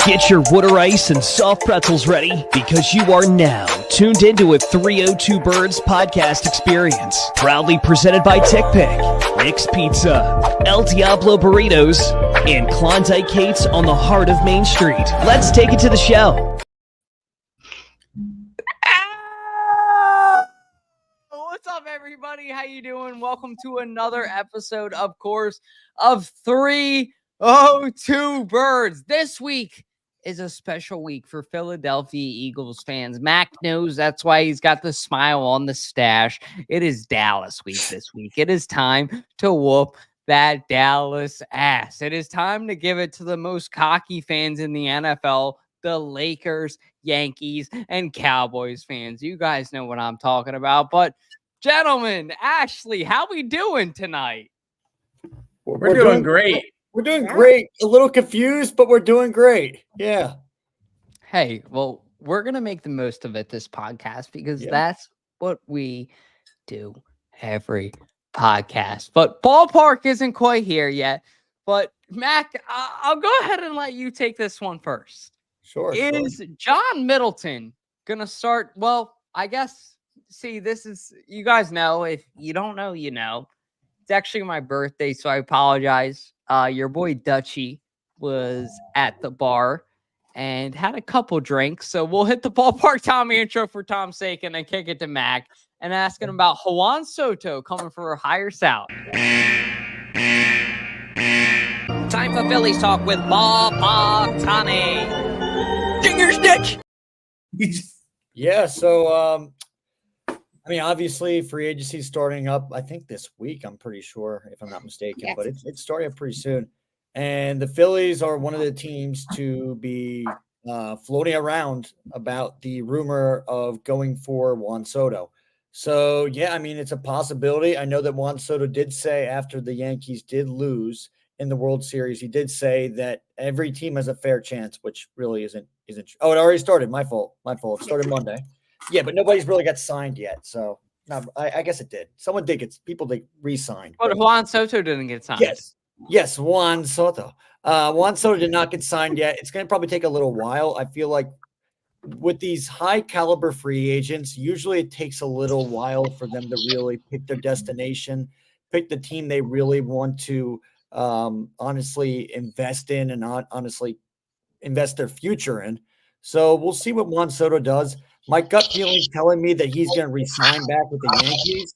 Get your water ice and soft pretzels ready because you are now tuned into a 302 Birds podcast experience. Proudly presented by TickPick, Nick's Pizza, El Diablo Burritos, and Klondike Kate's on the heart of Main Street. Let's take it to the show. What's up, everybody? How you doing? Welcome to another episode, of course, of 302 Birds. This week is a special week for Philadelphia Eagles fans. Mac knows that's why he's got the smile on the stash. It is Dallas week this week. It is time to whoop that Dallas ass. It is time to give it to the most cocky fans in the NFL, the Lakers, Yankees, and Cowboys fans. You guys know what I'm talking about. But, gentlemen, Ashley, how we doing tonight? We're doing great. We're doing great. A little confused, but we're doing great. Yeah. Hey, well, we're going to make the most of it this podcast because that's what we do every podcast. But ballpark isn't quite here yet. But, Mac, I'll go ahead and let you take this one first. Sure. Is John Middleton going to start? Well, I guess, see, this is, you guys know, if you don't know, you know. It's actually my birthday, so I apologize. Your boy Dutchie was at the bar and had a couple drinks. So we'll hit the ballpark Tommy intro for Tom's sake and then kick it to Mac and asking about Juan Soto coming for a higher salary. Time for Phillies talk with Ballpark Tommy. Finger stitch. Yeah, so I mean, obviously, free agency is starting up, I think, this week, I'm pretty sure, if I'm not mistaken. Yes. But it's starting up pretty soon. And the Phillies are one of the teams to be floating around about the rumor of going for Juan Soto. So, yeah, I mean, it's a possibility. I know that Juan Soto did say after the Yankees did lose in the World Series, he did say that every team has a fair chance, which really isn't. Oh, it already started. My fault. It started Monday. Yeah, but nobody's really got signed yet. So I guess it did. Someone did get people they re-signed. But Juan Soto didn't get signed. Yes, Juan Soto. Juan Soto did not get signed yet. It's going to probably take a little while. I feel like with these high caliber free agents, usually it takes a little while for them to really pick their destination, pick the team they really want to honestly invest in and not honestly invest their future in. So we'll see what Juan Soto does. My gut feeling is telling me that he's going to re-sign back with the Yankees.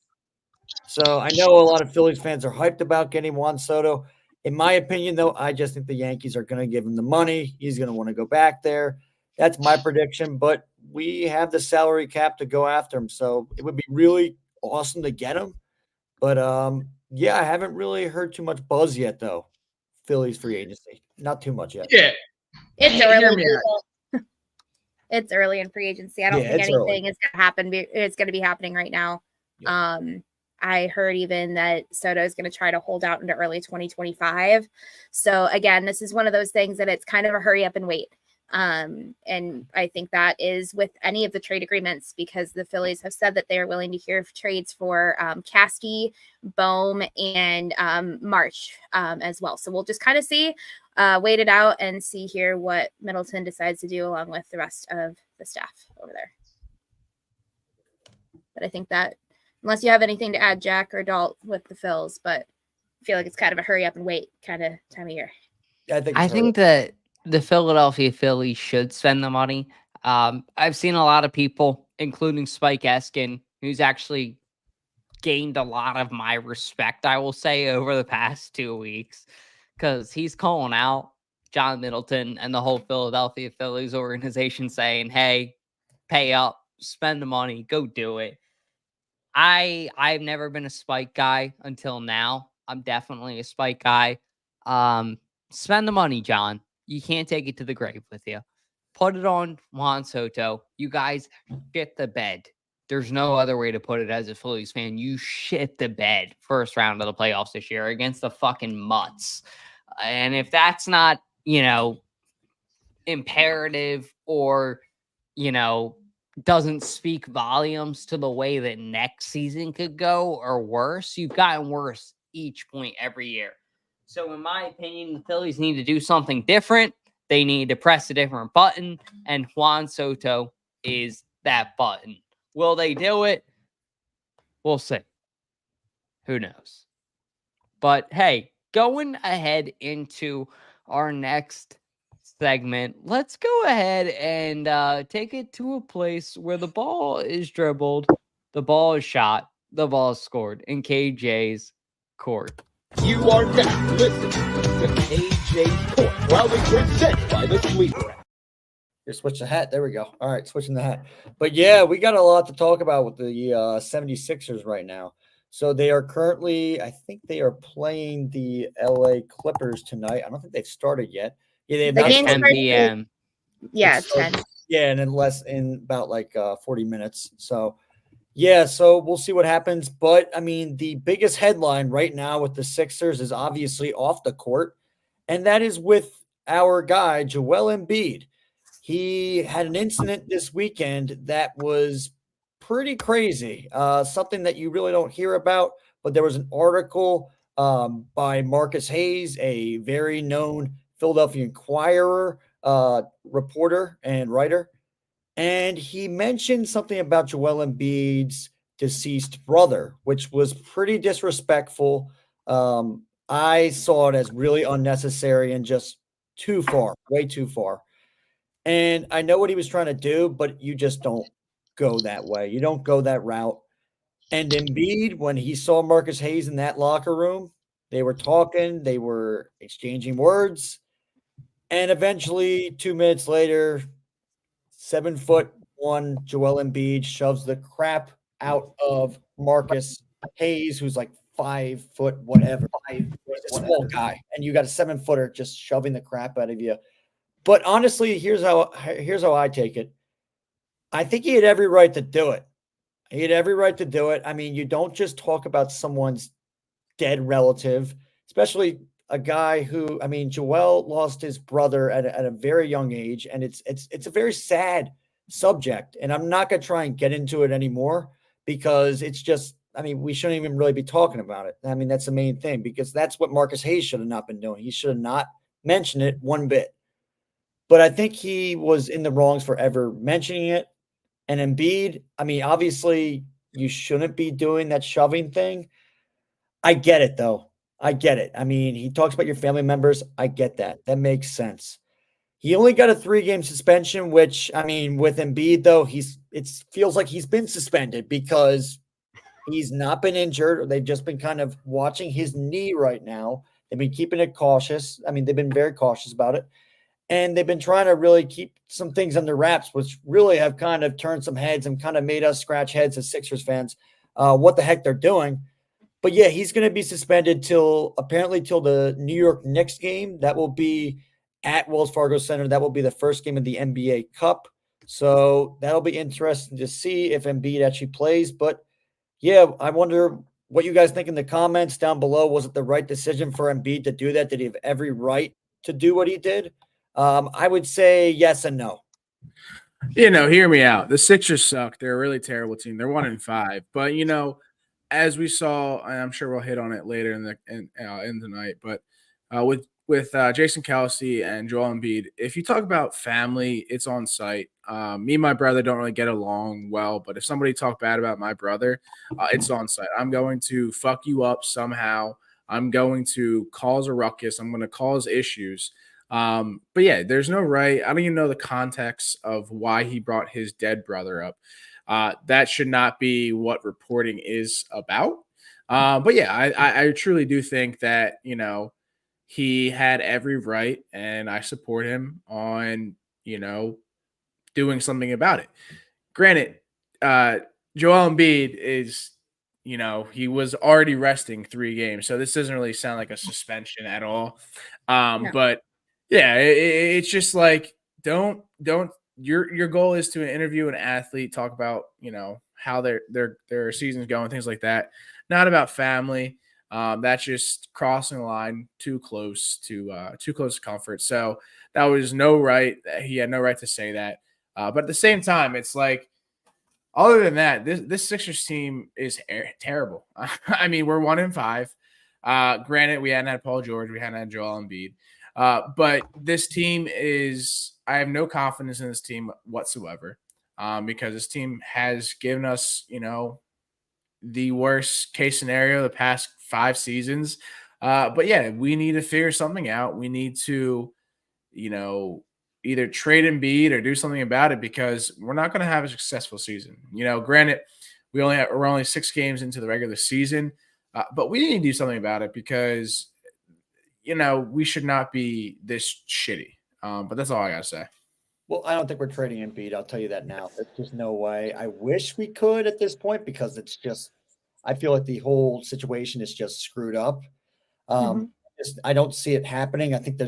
So I know a lot of Phillies fans are hyped about getting Juan Soto. In my opinion, though, I just think the Yankees are going to give him the money. He's going to want to go back there. That's my prediction. But we have the salary cap to go after him. So it would be really awesome to get him. But, yeah, I haven't really heard too much buzz yet, though. Phillies free agency. Not too much yet. Yeah. It's early. It's early in free agency. I don't think anything is going to happen. It's going to be happening right now. Yeah. I heard even that Soto is going to try to hold out into early 2025. So again, this is one of those things that it's kind of a hurry up and wait. And I think that is with any of the trade agreements because the Phillies have said that they are willing to hear trades for Casty, Bohm, and March as well. So we'll just kind of see. Wait it out and see here what Middleton decides to do along with the rest of the staff over there. But I think that unless you have anything to add, Jack or Dalt, with the Phils, but I feel like it's kind of a hurry up and wait kind of time of year. I think that the Philadelphia Phillies should spend the money. I've seen a lot of people, including Spike Eskin, who's actually gained a lot of my respect, I will say, over the past 2 weeks. Because he's calling out John Middleton and the whole Philadelphia Phillies organization saying, hey, pay up, spend the money, go do it. I've never been a Spike guy until now. I'm definitely a Spike guy. Spend the money, John. You can't take it to the grave with you. Put it on Juan Soto. You guys shit the bed. There's no other way to put it as a Phillies fan. You shit the bed first round of the playoffs this year against the fucking Mutts. And if that's not, imperative or, doesn't speak volumes to the way that next season could go or worse, you've gotten worse each point every year. So in my opinion, the Phillies need to do something different. They need to press a different button, and Juan Soto is that button. Will they do it? We'll see. Who knows? But hey, going ahead into our next segment, let's go ahead and take it to a place where the ball is dribbled, the ball is shot, the ball is scored in KJ's court. You are now listening to KJ's Court, proudly presented by the Sleeper. Here, switch the hat. There we go. All right, switching the hat. But yeah, we got a lot to talk about with the 76ers right now. So they are currently, I think they are playing the LA Clippers tonight. I don't think they've started yet. Yeah, they have The not game At 10 started. p.m. Yeah, it's 10. Yeah, and in about like 40 minutes. So yeah, so we'll see what happens. But I mean, the biggest headline right now with the Sixers is obviously off the court, and that is with our guy, Joel Embiid. He had an incident this weekend that was pretty crazy, something that you really don't hear about. But there was an article by Marcus Hayes, a very known Philadelphia Inquirer reporter and writer. And he mentioned something about Joel Embiid's deceased brother, which was pretty disrespectful. I saw it as really unnecessary and just too far, way too far. And I know what he was trying to do, but you just don't go that way. You don't go that route. And Embiid, when he saw Marcus Hayes in that locker room, they were talking, they were exchanging words. And eventually, 2 minutes later, 7'1" Joel Embiid shoves the crap out of Marcus Hayes, who's like 5 foot whatever. He's a small guy, and you got a 7-footer just shoving the crap out of you. But honestly, here's how I take it. I think he had every right to do it. He had every right to do it. I mean, you don't just talk about someone's dead relative, especially a guy who, I mean, Joel lost his brother at a very young age, and it's a very sad subject. And I'm not going to try and get into it anymore because it's just, I mean, we shouldn't even really be talking about it. I mean, that's the main thing, because that's what Marcus Hayes should have not been doing. He should have not mentioned it one bit. But I think he was in the wrongs for ever mentioning it. And Embiid, I mean, obviously you shouldn't be doing that shoving thing. I get it, though. I get it. I mean, he talks about your family members. I get that. That makes sense. He only got a 3-game suspension, which, I mean, with Embiid, though, it feels like he's been suspended because he's not been injured, or they've just been kind of watching his knee right now. They've been keeping it cautious. I mean, they've been very cautious about it. And they've been trying to really keep some things under wraps, which really have kind of turned some heads and kind of made us scratch heads as Sixers fans, what the heck they're doing. But yeah, he's going to be suspended till the New York Knicks game. That will be at Wells Fargo Center. That will be the first game of the NBA Cup. So that'll be interesting to see if Embiid actually plays. But yeah, I wonder what you guys think in the comments down below. Was it the right decision for Embiid to do that? Did he have every right to do what he did? I would say yes and no. Hear me out. The Sixers suck. They're a really terrible team. They're 1-5. But as we saw, and I'm sure we'll hit on it later in the night. But with Jason Kelce and Joel Embiid, if you talk about family, it's on site. Me and my brother don't really get along well, but if somebody talk bad about my brother, it's on site. I'm going to fuck you up somehow. I'm going to cause a ruckus. I'm going to cause issues. But yeah, there's no right. I don't even know the context of why he brought his dead brother up. That should not be what reporting is about. But yeah, I truly do think that, he had every right, and I support him on, doing something about it. Granted, Joel Embiid is, he was already resting 3 games, so this doesn't really sound like a suspension at all. No. But yeah, it's just like, don't your goal is to interview an athlete, talk about, how their season's going, things like that. Not about family. That's just crossing the line too close to comfort. So that was no right. He had no right to say that. But at the same time, it's like, other than that, this Sixers team is terrible. I mean, we're 1-5. Granted, we hadn't had Paul George, we hadn't had Joel Embiid. But this team I have no confidence in this team whatsoever, because this team has given us, the worst case scenario the past 5 seasons. But yeah, we need to figure something out. We need to, either trade Embiid or do something about it, because we're not going to have a successful season. Granted, we're only 6 games into the regular season, but we need to do something about it, because we should not be this shitty. But that's all I gotta say. Well, I don't think we're trading Embiid. I'll tell you that now. There's just no way. I wish we could at this point, because it's just, I feel like the whole situation is just screwed up. I don't see it happening. I think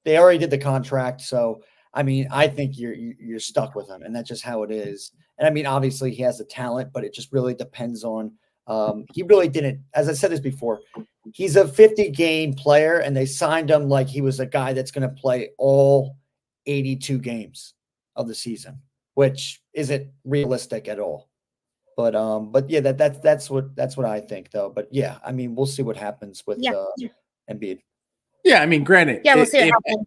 they already did the contract. So, I mean, I think you're stuck with him, and that's just how it is. And I mean, obviously he has the talent, but it just really depends on, he really didn't, as I said this before, he's a 50-game player, and they signed him like he was a guy that's going to play all 82 games of the season, which isn't realistic at all. But yeah, that's what I think, though. But yeah, I mean, we'll see what happens with Embiid. Yeah, I mean, granted, Yeah, we'll see what happens.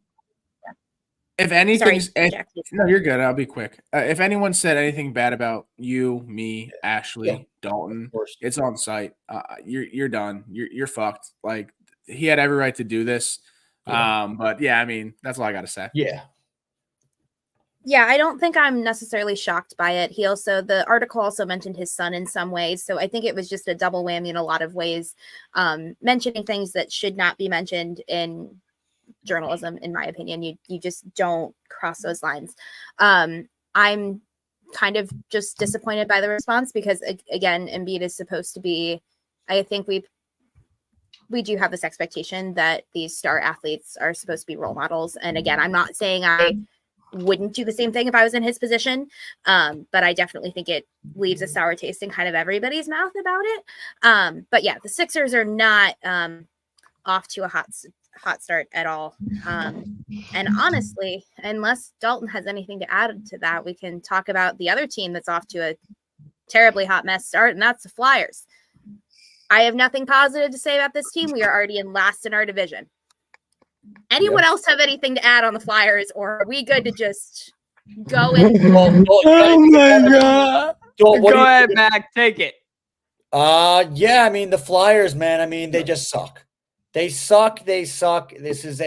If anything's, Jack, no, you're good. I'll be quick. If anyone said anything bad about you, me, Ashley, Dalton, it's on site. You're done. You're fucked. Like, he had every right to do this. But yeah, I mean, that's all I got to say. Yeah. Yeah, I don't think I'm necessarily shocked by it. The article also mentioned his son in some ways. So I think it was just a double whammy in a lot of ways, mentioning things that should not be mentioned in journalism, in my opinion. You just don't cross those lines. I'm kind of just disappointed by the response, because again, Embiid is supposed to be, I think we do have this expectation that these star athletes are supposed to be role models. And again, I'm not saying I wouldn't do the same thing if I was in his position. But I definitely think it leaves a sour taste in kind of everybody's mouth about it. But yeah, the Sixers are not off to a hot start at all. And honestly, unless Dalton has anything to add to that, we can talk about the other team that's off to a terribly hot mess start, and that's the Flyers. I have nothing positive to say about this team. We are already in last in our division. Anyone else have anything to add on the Flyers, or are we good to just go in? Oh my God. Go ahead, Mac. Take it. Yeah, I mean, the Flyers, man, I mean, they just suck. They suck. This is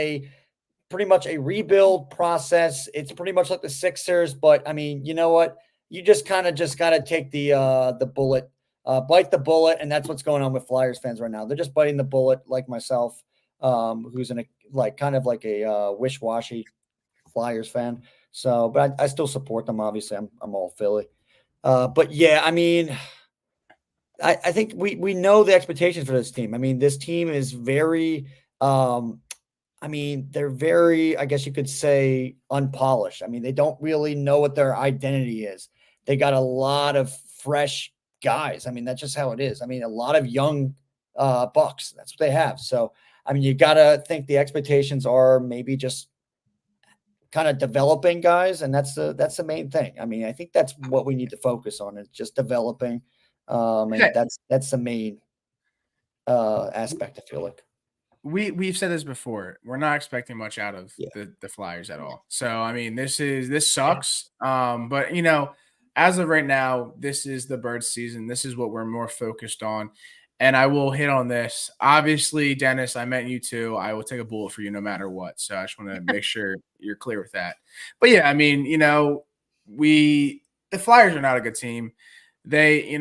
pretty much a rebuild process. It's pretty much like the Sixers, but I mean, you know what? You just kind of got to take the bullet, bite the bullet, and that's what's going on with Flyers fans right now. They're just biting the bullet, like myself, who's in kind of like a wish-washy Flyers fan. So, but I still support them. Obviously, I'm all Philly. But yeah, I mean, I think we know the expectations for this team. I mean, this team is very, I mean, they're very, I guess you could say, unpolished. I mean, they don't really know what their identity is. They got a lot of fresh guys. I mean, that's just how it is. I mean, a lot of young bucks. That's what they have. So, I mean, you got to think the expectations are maybe just kind of developing guys, and that's the main thing. I mean, I think that's what we need to focus on, is just developing. And that's the main aspect, I feel like. We've said this before. We're not expecting much out of the Flyers at all. So I mean, this sucks. But as of right now, this is the Birds season. This is what we're more focused on. And I will hit on this. Obviously, Dennis, I met you too. I will take a bullet for you no matter what. So I just want to make sure you're clear with that. But yeah, I mean, the Flyers are not a good team. They,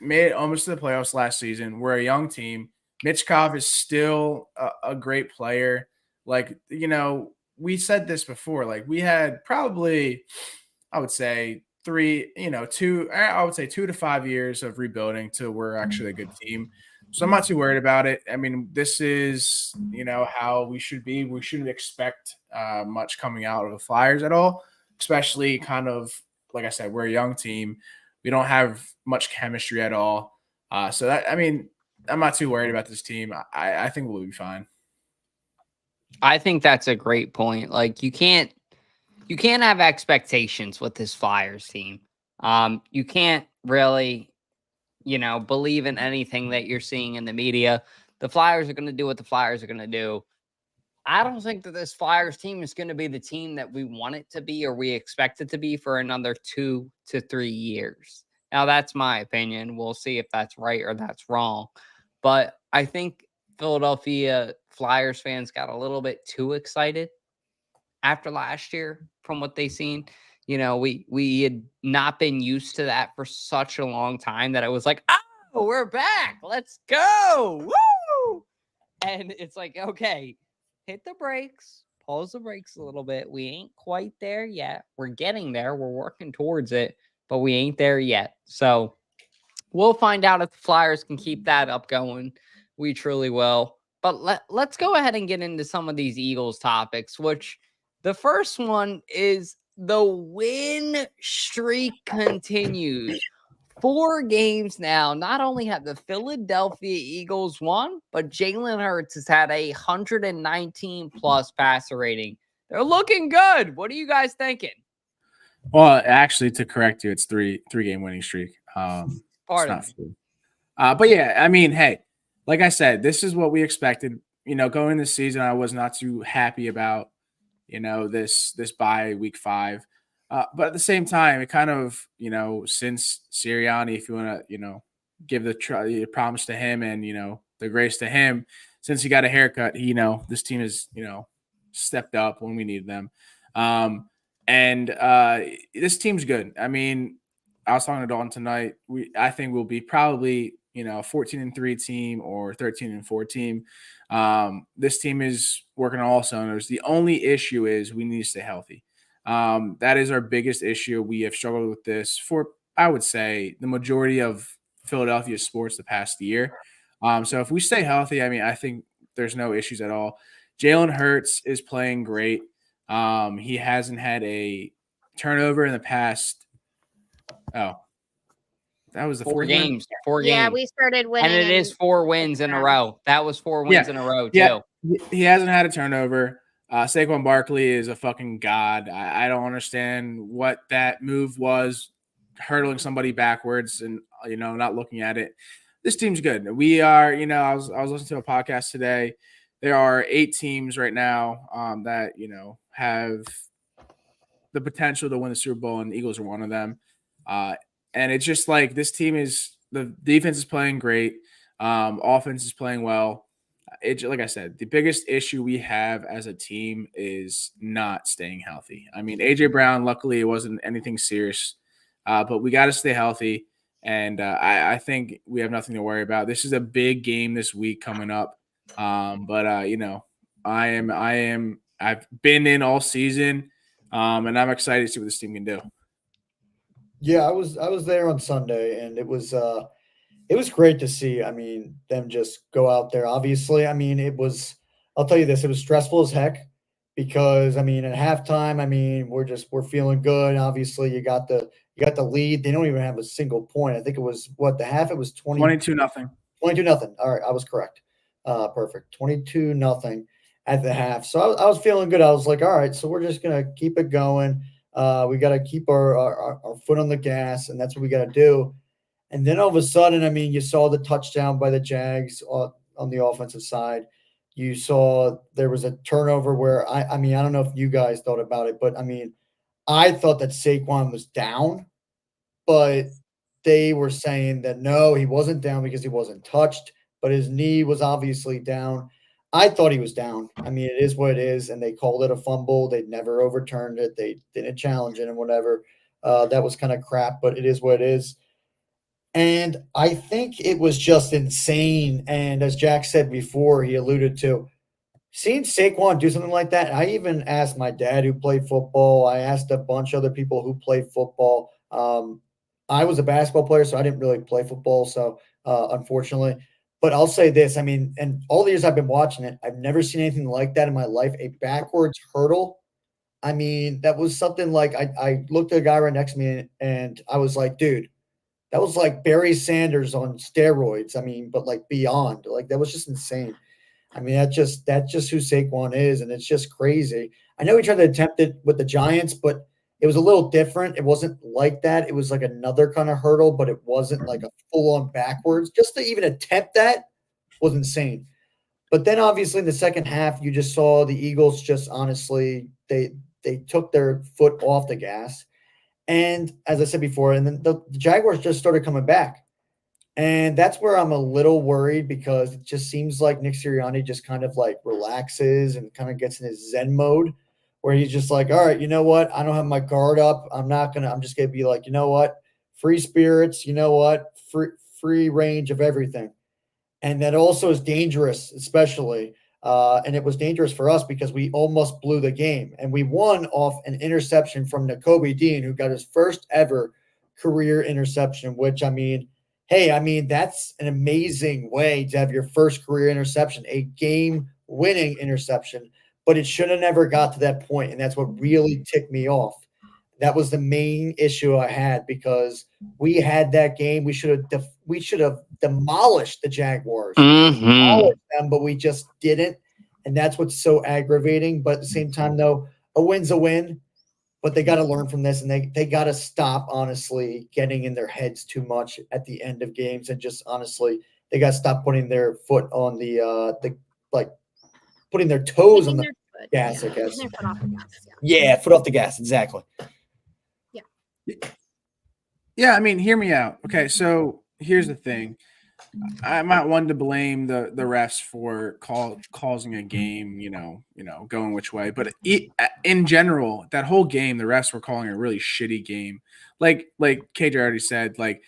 made it almost to the playoffs last season. We're a young team. Mitchkov is still a great player. Like, we said this before. Like, we had probably, I would say, 2 to 5 years of rebuilding till we're actually a good team. So I'm not too worried about it. I mean, this is, how we should be. We shouldn't expect much coming out of the Flyers at all, especially kind of, like I said, we're a young team. We don't have much chemistry at all. So that, I mean, I'm not too worried about this team. I think we'll be fine. I think that's a great point. Like, you can't have expectations with this Flyers team. You can't really, believe in anything that you're seeing in the media. The Flyers are going to do what the Flyers are going to do. I don't think that this Flyers team is going to be the team that we want it to be or we expect it to be for another 2 to 3 years. Now, that's my opinion. We'll see if that's right or that's wrong. But I think Philadelphia Flyers fans got a little bit too excited after last year from what they seen. You know, we had not been used to that for such a long time that it was like, oh, we're back. Let's go. Woo! And it's like, okay, hit the brakes, pause the brakes a little bit. We ain't quite there yet. We're getting there. We're working towards it, but we ain't there yet. So we'll find out if the Flyers can keep that up going. We truly will. But let's go ahead and get into some of these Eagles topics, which the first one is the win streak continues. 4 games now. Not only have the Philadelphia Eagles won, but Jalen Hurts has had a 119 plus passer rating. They're looking good. What are you guys thinking? Well, actually, to correct you, it's three-game winning streak. It's not 4. But yeah, I mean, hey, like I said, this is what we expected. You know, going this season, I was not too happy about, you know, this bye week 5. But at the same time, it kind of, you know, since Sirianni, if you want to, you know, give the promise to him and, you know, the grace to him, since he got a haircut, you know, this team has, you know, stepped up when we need them. And this team's good. I mean, I was talking to Dalton tonight. I think we'll be probably, you know, 14-3 team or 13-4 team. This team is working on all cylinders. The only issue is we need to stay healthy. That is our biggest issue. We have struggled with this for, I would say, the majority of Philadelphia sports the past year. So if we stay healthy, I mean, I think there's no issues at all. Jalen Hurts is playing great. He hasn't had a turnover in the past. Oh, that was the 4 games. 4 games. Yeah, we started winning. And it is 4 wins in a row. That was 4 wins in a row, too. Yeah, he hasn't had a turnover. Saquon Barkley is a fucking god. I don't understand what that move was, hurdling somebody backwards and, you know, not looking at it. This team's good. We are, you know, I was listening to a podcast today. There are 8 teams right now that, you know, have the potential to win the Super Bowl, and the Eagles are one of them. And it's just like this team is – the defense is playing great. Offense is playing well. Like I said, the biggest issue we have as a team is not staying healthy. I mean, A.J. Brown, luckily, it wasn't anything serious, but we got to stay healthy. And I think we have nothing to worry about. This is a big game this week coming up. But you know, I've been in all season, and I'm excited to see what this team can do. Yeah, I was there on Sunday, and it was great to see. I mean, them just go out there. Obviously, I mean, I'll tell you this, it was stressful as heck because, I mean, at halftime, I mean, we're feeling good. Obviously, you got the lead. They don't even have a single point. I think it was the half, it was 22-0. 22-0. All right, I was correct. Perfect. 22-0 at the half. So I was feeling good. I was like, all right, so we're just going to keep it going. We got to keep our foot on the gas, and that's what we got to do. And then all of a sudden, I mean, you saw the touchdown by the Jags on the offensive side. You saw there was a turnover where I mean, I don't know if you guys thought about it, but I mean, I thought that Saquon was down, but they were saying that no, he wasn't down because he wasn't touched, but his knee was obviously down. I thought he was down. I mean, it is what it is, and they called it a fumble. They never overturned it. They didn't challenge it and whatever. That was kind of crap, but it is what it is. And I think it was just insane. And as Jack said before, he alluded to, seeing Saquon do something like that. I even asked my dad who played football. I asked a bunch of other people who played football. I was a basketball player, so I didn't really play football. So unfortunately, but I'll say this. I mean, and all the years I've been watching it, I've never seen anything like that in my life. A backwards hurdle. I mean, that was something like I looked at a guy right next to me and I was like, dude, that was like Barry Sanders on steroids. I mean, but like beyond, like that was just insane. I mean, that's just who Saquon is, and it's just crazy. I know he tried to attempt it with the Giants, but it was a little different. It wasn't like that. It was like another kind of hurdle, but it wasn't like a full-on backwards. Just to even attempt that was insane. But then obviously in the second half, you just saw the Eagles just honestly, they took their foot off the gas. And as I said before, and then the Jaguars just started coming back. And that's where I'm a little worried because it just seems like Nick Sirianni just kind of like relaxes and kind of gets in his Zen mode where he's just like, all right, you know what? I don't have my guard up. I'm just going to be like, you know what? Free spirits, you know what? Free range of everything. And that also is dangerous, especially. And it was dangerous for us because we almost blew the game. And we won off an interception from Nakobe Dean, who got his first ever career interception, which, I mean, hey, I mean, that's an amazing way to have your first career interception, a game-winning interception. But it should have never got to that point, and that's what really ticked me off. That was the main issue I had because we had that game. We should have demolished the Jaguars, demolished them, but we just didn't, and that's what's so aggravating. But at the same time, though, a win's a win. But they got to learn from this, and they got to stop, honestly, getting in their heads too much at the end of games, and just honestly, they got to stop putting their foot on putting their toes on the gas, I guess. Foot off the gas, yeah, foot off the gas, exactly. Yeah, I mean, hear me out. Okay, so here's the thing. I'm not one to blame the refs for causing a game, going which way. But in general, that whole game, the refs were calling a really shitty game. Like KJ already said, like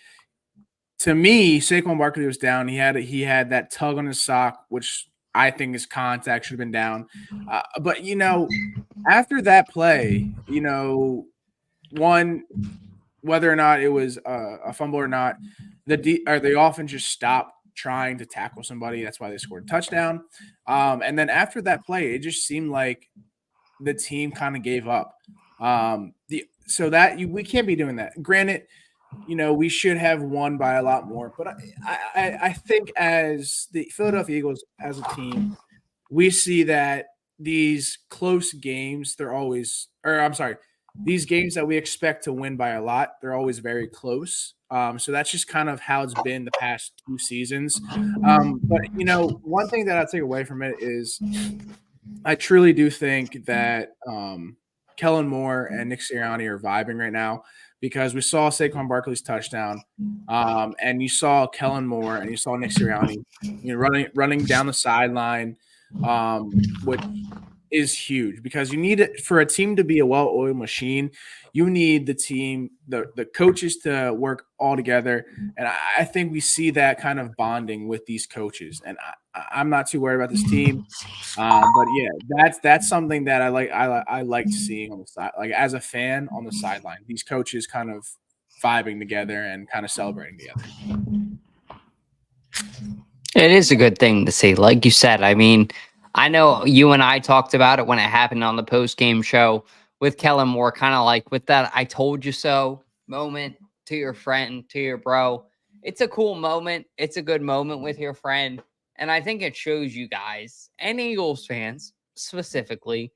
to me, Saquon Barkley was down. He had that tug on his sock, which I think his contact should have been down. But after that play, one, whether or not it was a fumble or not, they often just stop trying to tackle somebody. That's why they scored a touchdown. And then after that play, it just seemed like the team kind of gave up. We can't be doing that. Granted, we should have won by a lot more. But I think as the Philadelphia Eagles as a team, we see that these close games, these games that we expect to win by a lot, they're always very close. So that's just kind of how it's been the past 2 seasons. But, one thing that I'll take away from it is I truly do think that Kellen Moore and Nick Sirianni are vibing right now because we saw Saquon Barkley's touchdown and you saw Kellen Moore and you saw Nick Sirianni running down the sideline, which is huge because you need it for a team to be a well-oiled machine. You need the team, the coaches to work all together. And I think we see that kind of bonding with these coaches. And I'm not too worried about this team. But yeah, that's something that I liked seeing on the side, like as a fan on the sideline, these coaches kind of vibing together and kind of celebrating together. It is a good thing to see. Like you said, I mean, I know you and I talked about it when it happened on the post-game show with Kellen Moore, kind of like with that I told you so moment to your friend, to your bro. It's a cool moment. It's a good moment with your friend. And I think it shows you guys and Eagles fans specifically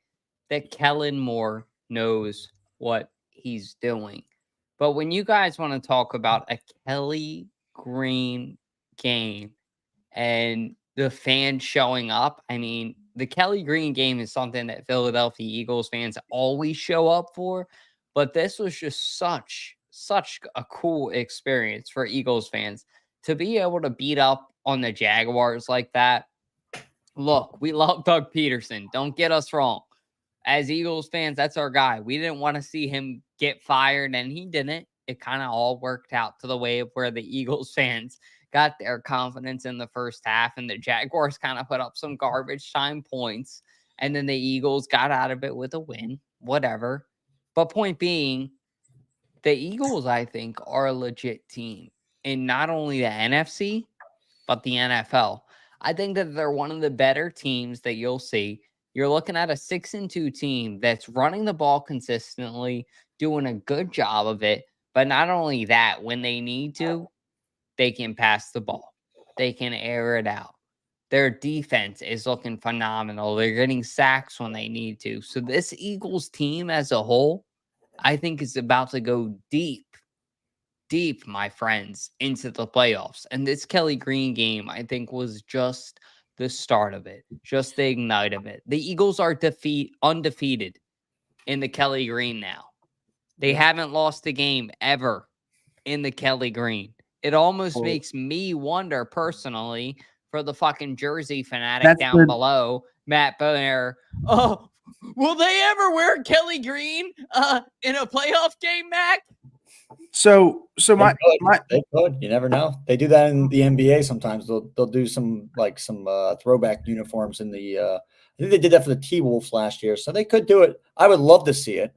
that Kellen Moore knows what he's doing. But when you guys want to talk about a Kelly Green game and the fans showing up, I mean, the Kelly Green game is something that Philadelphia Eagles fans always show up for, but this was just such a cool experience for Eagles fans to be able to beat up on the Jaguars like that. Look, we love Doug Peterson. Don't get us wrong. As Eagles fans, that's our guy. We didn't want to see him get fired, and he didn't. It kind of all worked out to the way of where the Eagles fans got their confidence in the first half, and the Jaguars kind of put up some garbage time points, and then the Eagles got out of it with a win, whatever. But point being, the Eagles, I think, are a legit team in not only the NFC, but the NFL. I think that they're one of the better teams that you'll see. You're looking at a 6-2 team that's running the ball consistently, doing a good job of it. But not only that, when they need to, they can pass the ball. They can air it out. Their defense is looking phenomenal. They're getting sacks when they need to. So this Eagles team as a whole, I think is about to go deep, my friends, into the playoffs. And this Kelly Green game, I think, was just the start of it, just the ignite of it. The Eagles are undefeated in the Kelly Green now. They haven't lost a game ever in the Kelly Green. It almost makes me wonder personally for the fucking Jersey fanatic down below, Matt Boner. Oh, will they ever wear Kelly Green in a playoff game, Mac? So they could. You never know. They do that in the NBA sometimes. They'll do some throwback uniforms in the. I think they did that for the T-Wolves last year, so they could do it. I would love to see it.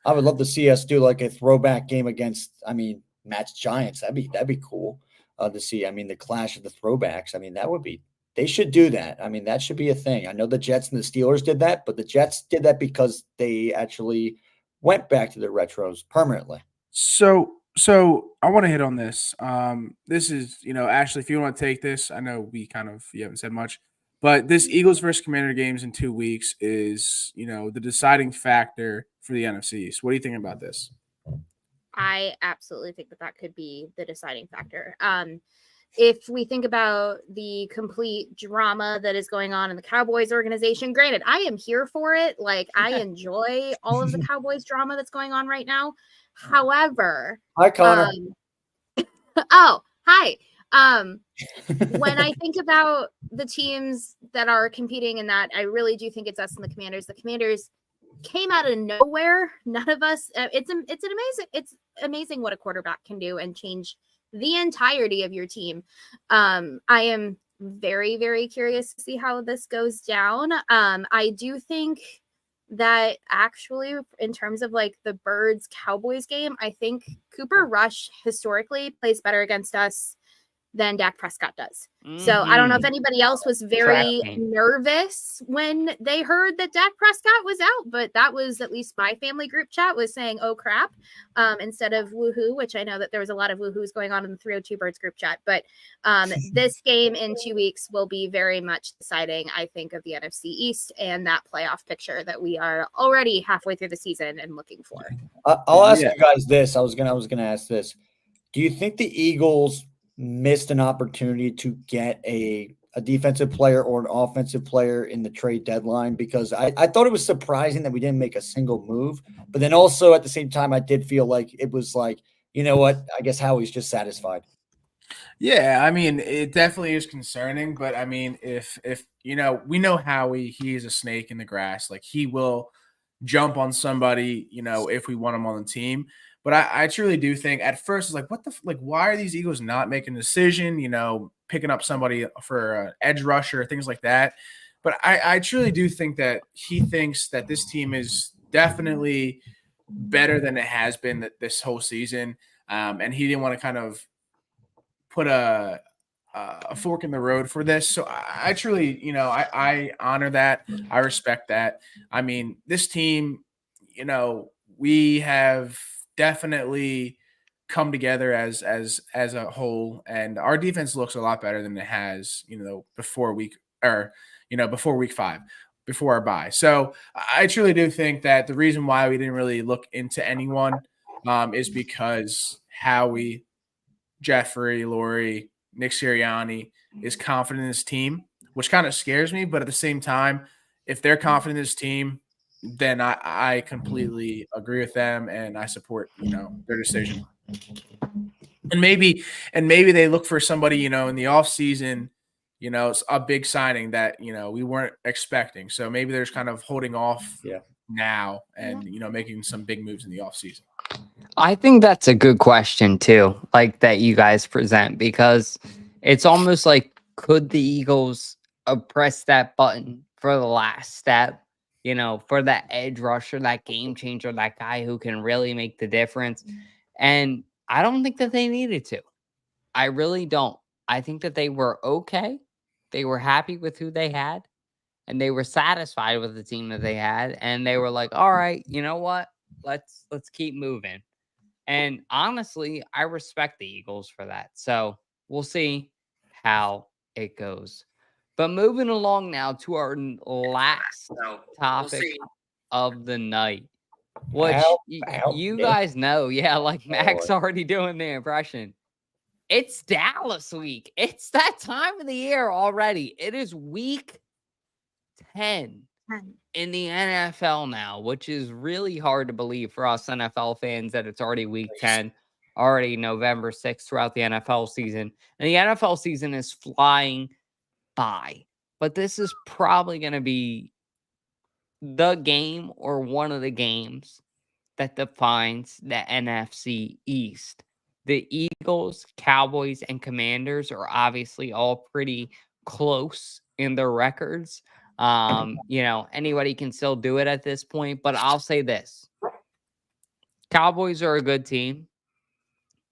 I would love to see us do like a throwback game against. I mean, Matt's Giants. That'd be cool to see. I mean, the clash of the throwbacks. I mean, that would be. They should do that. I mean, that should be a thing. I know the Jets and the Steelers did that, but the Jets did that because they actually went back to the retros permanently. So I want to hit on this. This is, Ashley, if you want to take this, I know you haven't said much, but this Eagles versus Commander games in 2 weeks is, the deciding factor for the NFC East. What do you think about this? I absolutely think that could be the deciding factor. If we think about the complete drama that is going on in the Cowboys organization, granted, I am here for it. Like, I enjoy all of the Cowboys drama that's going on right now. However, hi, Connor. Oh, hi. When I think about the teams that are competing in that, I really do think it's us and the Commanders. The Commanders came out of nowhere. None of us. It's amazing what a quarterback can do and change the entirety of your team. I am very, very curious to see how this goes down. I do think that actually, in terms of like the Birds Cowboys game, I think Cooper Rush historically plays better against us than Dak Prescott does. So I don't know if anybody else was very nervous when they heard that Dak Prescott was out, but that was at least my family group chat was saying, oh crap, instead of woohoo, which I know that there was a lot of woohoos going on in the 302 Birds group chat. But this game in 2 weeks will be very much deciding, I think, of the NFC East and that playoff picture that we are already halfway through the season and looking for. I'll ask you guys this. I was gonna ask this. Do you think the Eagles missed an opportunity to get a defensive player or an offensive player in the trade deadline? Because I thought it was surprising that we didn't make a single move, but then also at the same time, I did feel like it was like, you know what, I guess Howie's just satisfied. Yeah, I mean, it definitely is concerning, but I mean, if we know Howie, he is a snake in the grass. Like, he will jump on somebody, if we want him on the team. But I truly do think at first it's like, why are these Eagles not making a decision, picking up somebody for an edge rusher, things like that. But I truly do think that he thinks that this team is definitely better than it has been this whole season. And he didn't want to kind of put a fork in the road for this. So I truly, I honor that. I respect that. I mean, this team, we have definitely come together as a whole, and our defense looks a lot better than it has, before week 5, before our bye. So I truly do think that the reason why we didn't really look into anyone is because Howie, Jeffrey, Lurie, Nick Sirianni is confident in his team, which kind of scares me. But at the same time, if they're confident in his team, then I completely agree with them and I support, their decision. And maybe they look for somebody, in the offseason, it's a big signing that, we weren't expecting. So maybe they're just kind of holding off now and, making some big moves in the offseason. I think that's a good question too, like that you guys present, because it's almost like, could the Eagles press that button for the last step, for that edge rusher, that game changer, that guy who can really make the difference? And I don't think that they needed to. I really don't. I think that they were okay. They were happy with who they had, and they were satisfied with the team that they had. And they were like, all right, you know what? Let's keep moving. And honestly, I respect the Eagles for that. So we'll see how it goes. But moving along now to our last topic of the night, which you guys know. Yeah, like Mac's already doing the impression. It's Dallas week. It's that time of the year already. It is week 10 in the NFL now, which is really hard to believe for us NFL fans that it's already week 10, already November 6th throughout the NFL season. And the NFL season is flying by. But this is probably going to be the game or one of the games that defines the NFC East. The Eagles, Cowboys, and Commanders are obviously all pretty close in their records. Anybody can still do it at this point, but I'll say this. Cowboys are a good team.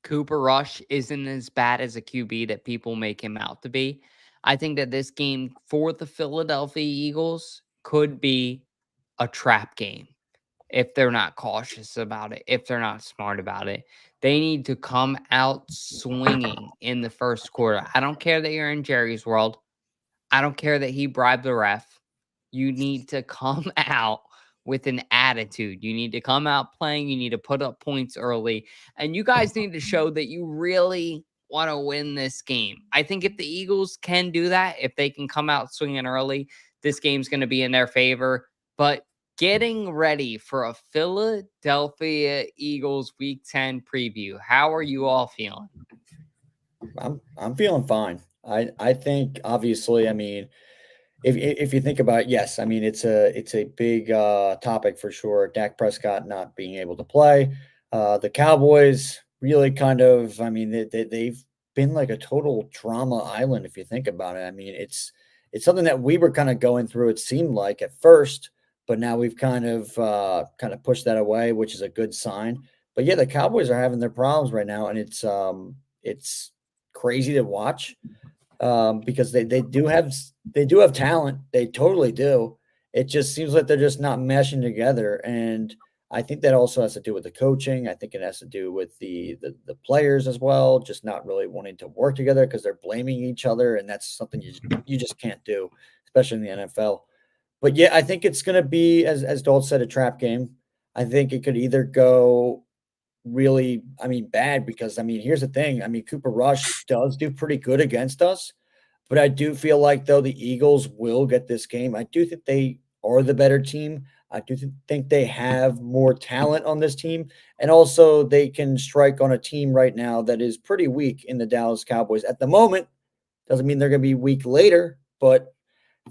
Cooper Rush isn't as bad as a QB that people make him out to be. I think that this game for the Philadelphia Eagles could be a trap game if they're not cautious about it, if they're not smart about it. They need to come out swinging in the first quarter. I don't care that you're in Jerry's world. I don't care that he bribed the ref. You need to come out with an attitude. You need to come out playing. You need to put up points early. And you guys need to show that you really want to win this game. I think if the Eagles can do that, if they can come out swinging early, this game's going to be in their favor. But getting ready for a Philadelphia Eagles Week 10 preview. How are you all feeling? I'm feeling fine. I think obviously, I mean, if you think about it, yes, I mean it's a big topic for sure. Dak Prescott not being able to play. The Cowboys really kind of, I mean, they've been like a total drama island if you think about it. I mean, it's something that we were kind of going through, it seemed like at first, but now we've kind of pushed that away, which is a good sign. But yeah, the Cowboys are having their problems right now, and it's crazy to watch because they do have talent. They totally do. It just seems like they're just not meshing together, and I think that also has to do with the coaching. I think it has to do with the players as well, just not really wanting to work together because they're blaming each other, and that's something you just can't do, especially in the NFL. But yeah, I think it's going to be, as Dole said, a trap game. I think it could either go really, I mean, bad because, I mean, here's the thing. I mean, Cooper Rush does do pretty good against us, but I do feel like, though, the Eagles will get this game. I do think they are the better team. I do think they have more talent on this team, and also they can strike on a team right now that is pretty weak in the Dallas Cowboys at the moment. Doesn't mean they're going to be weak later, but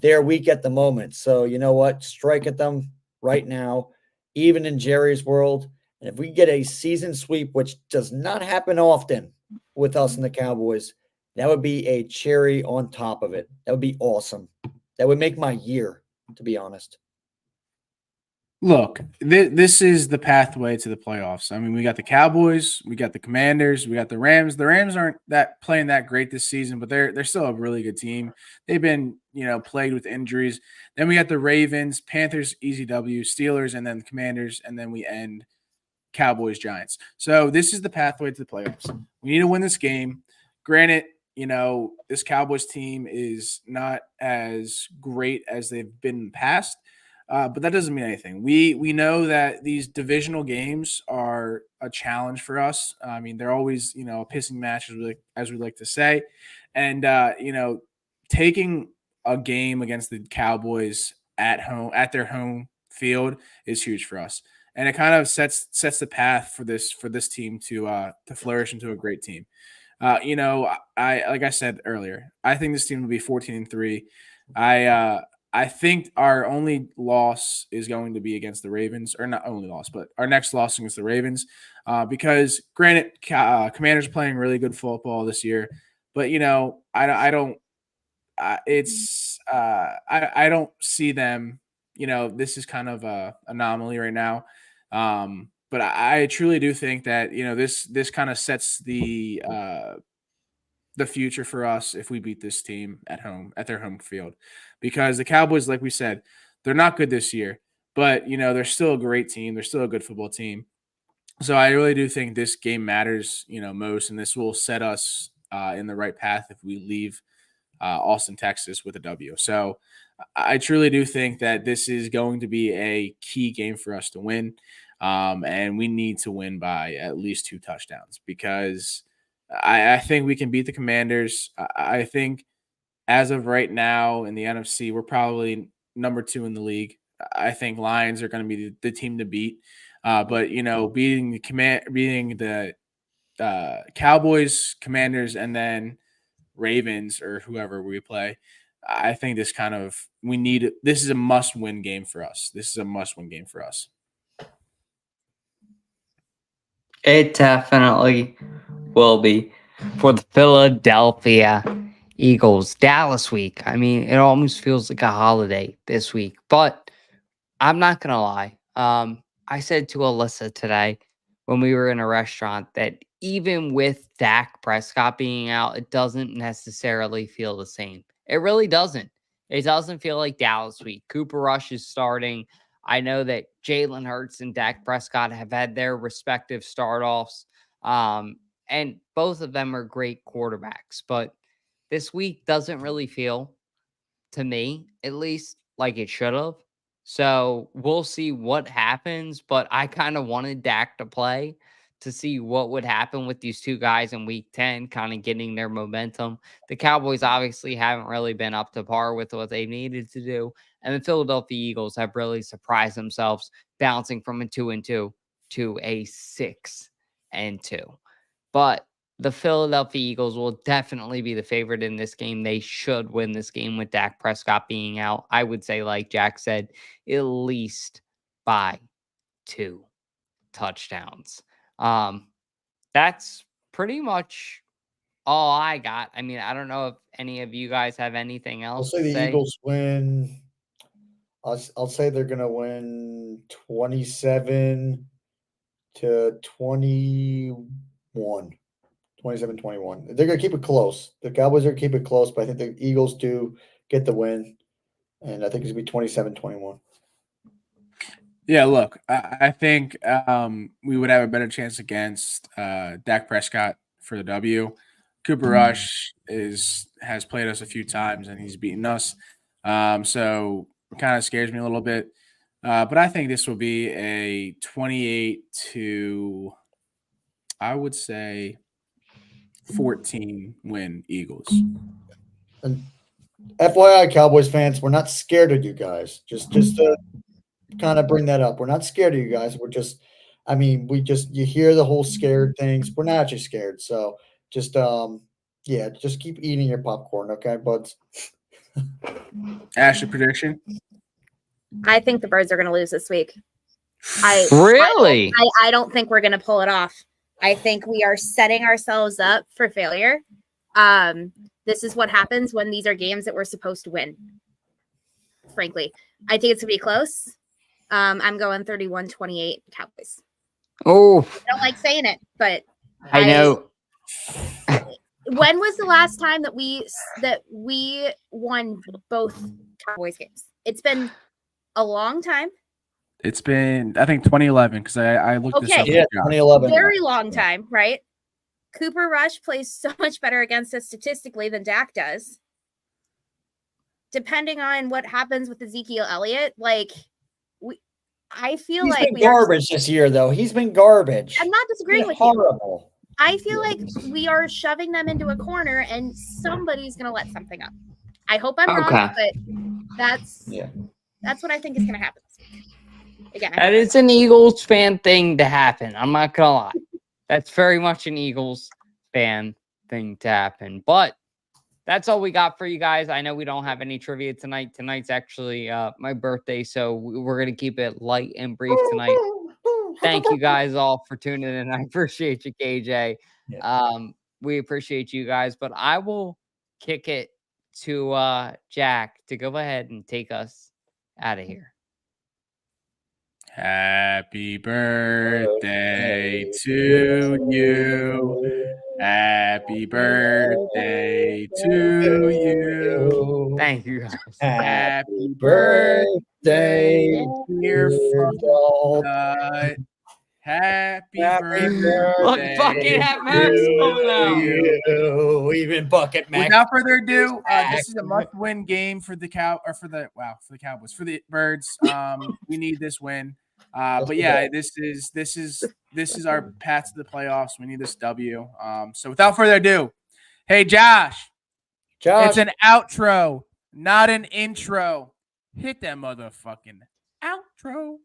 they're weak at the moment. So you know what? Strike at them right now, even in Jerry's world. And if we get a season sweep, which does not happen often with us and the Cowboys, that would be a cherry on top of it. That would be awesome. That would make my year, to be honest. Look, this is the pathway to the playoffs. I mean, we got the Cowboys, we got the Commanders, we got the Rams. The Rams aren't playing that great this season, but they're still a really good team. They've been, plagued with injuries. Then we got the Ravens, Panthers, easy W, Steelers, and then the Commanders, and then we end Cowboys, Giants. So this is the pathway to the playoffs. We need to win this game. Granted, this Cowboys team is not as great as they've been in the past. But that doesn't mean anything. We know that these divisional games are a challenge for us. I mean, they're always, a pissing match, as we like to say. And, taking a game against the Cowboys at home, at their home field, is huge for us. And it kind of sets the path for this team to flourish into a great team. Like I said earlier, I think this team will be 14-3. I think our only loss is going to be against the Ravens, or not only loss, but our next loss against the Ravens, because granted, Commanders are playing really good football this year, but I don't see them. This is kind of a anomaly right now, but I truly do think that this kind of sets the future for us if we beat this team at home, at their home field, because the Cowboys, like we said, they're not good this year, but they're still a great team. They're still a good football team. So I really do think this game matters, most, and this will set us in the right path if we leave Austin, Texas with a W. So I truly do think that this is going to be a key game for us to win. And we need to win by at least 2 touchdowns, because I think we can beat the Commanders. I think as of right now in the NFC, we're probably number 2 in the league. I think Lions are going to be the team to beat. But beating the Cowboys, Commanders, and then Ravens or whoever we play, I think this is a must-win game for us. It definitely will be for the Philadelphia Eagles. Dallas week. I mean, it almost feels like a holiday this week, but I'm not going to lie. I said to Alyssa today when we were in a restaurant that even with Dak Prescott being out, it doesn't necessarily feel the same. It really doesn't. It doesn't feel like Dallas week. Cooper Rush is starting. I know that Jalen Hurts and Dak Prescott have had their respective start-offs, and both of them are great quarterbacks. But this week doesn't really feel, to me at least, like it should have. So we'll see what happens. But I kind of wanted Dak to play to see what would happen with these two guys in week 10, kind of getting their momentum. The Cowboys obviously haven't really been up to par with what they needed to do. And the Philadelphia Eagles have really surprised themselves, bouncing from a 2-2 to a 6-2. But the Philadelphia Eagles will definitely be the favorite in this game. They should win this game with Dak Prescott being out. I would say, like Jack said, at least by 2 touchdowns. That's pretty much all I got. I mean, I don't know if any of you guys have anything else. I'll say to the Eagles win. I'll say they're going to win 27-21. 27-21. They're going to keep it close. The Cowboys are going to keep it close, but I think the Eagles do get the win. And I think it's going to be 27-21. Yeah, look, I think we would have a better chance against Dak Prescott for the W. Cooper Rush has played us a few times, and he's beaten us. So it kind of scares me a little bit. But I think this will be a 28-14 win Eagles. And FYI, Cowboys fans, we're not scared of you guys. Just to kind of bring that up. We're not scared of you guys. We're just, you hear the whole scared things. We're not actually scared. So just keep eating your popcorn, okay, buds? Ashley, prediction? I think the Birds are going to lose this week. Really? I don't think we're going to pull it off. I think we are setting ourselves up for failure. This is what happens when these are games that we're supposed to win. Frankly, I think it's going to be close. I'm going 31-28 Cowboys. Oh, I don't like saying it, but I know. When was the last time that we won both Cowboys games? It's been a long time. It's been, I think, 2011, because I looked this up. Yeah, 2011. Very long time, right? Cooper Rush plays so much better against us statistically than Dak does. Depending on what happens with Ezekiel Elliott, I feel he's like been garbage this year, though. He's been garbage. I'm not disagreeing with horrible. you. I feel like we are shoving them into a corner, and somebody's going to let something up. I hope I'm wrong, but that's what I think is going to happen. Again, that is an Eagles fan thing to happen. I'm not going to lie. That's very much an Eagles fan thing to happen. But that's all we got for you guys. I know we don't have any trivia tonight. Tonight's actually my birthday, so we're going to keep it light and brief tonight. Thank you guys all for tuning in. I appreciate you, KJ. Yeah. We appreciate you guys, but I will kick it to Jack to go ahead and take us out of here. Happy birthday to you. Happy birthday to you. Thank you guys. Happy birthday, dear Father. Happy birthday. Look, fucking have Max coming out. Even Bucket Max. Without further ado, this is a must-win game for the Cowboys, for the Birds. We need this win. But yeah, this is our path to the playoffs. We need this W. So without further ado, hey Josh, it's an outro, not an intro. Hit that motherfucking outro.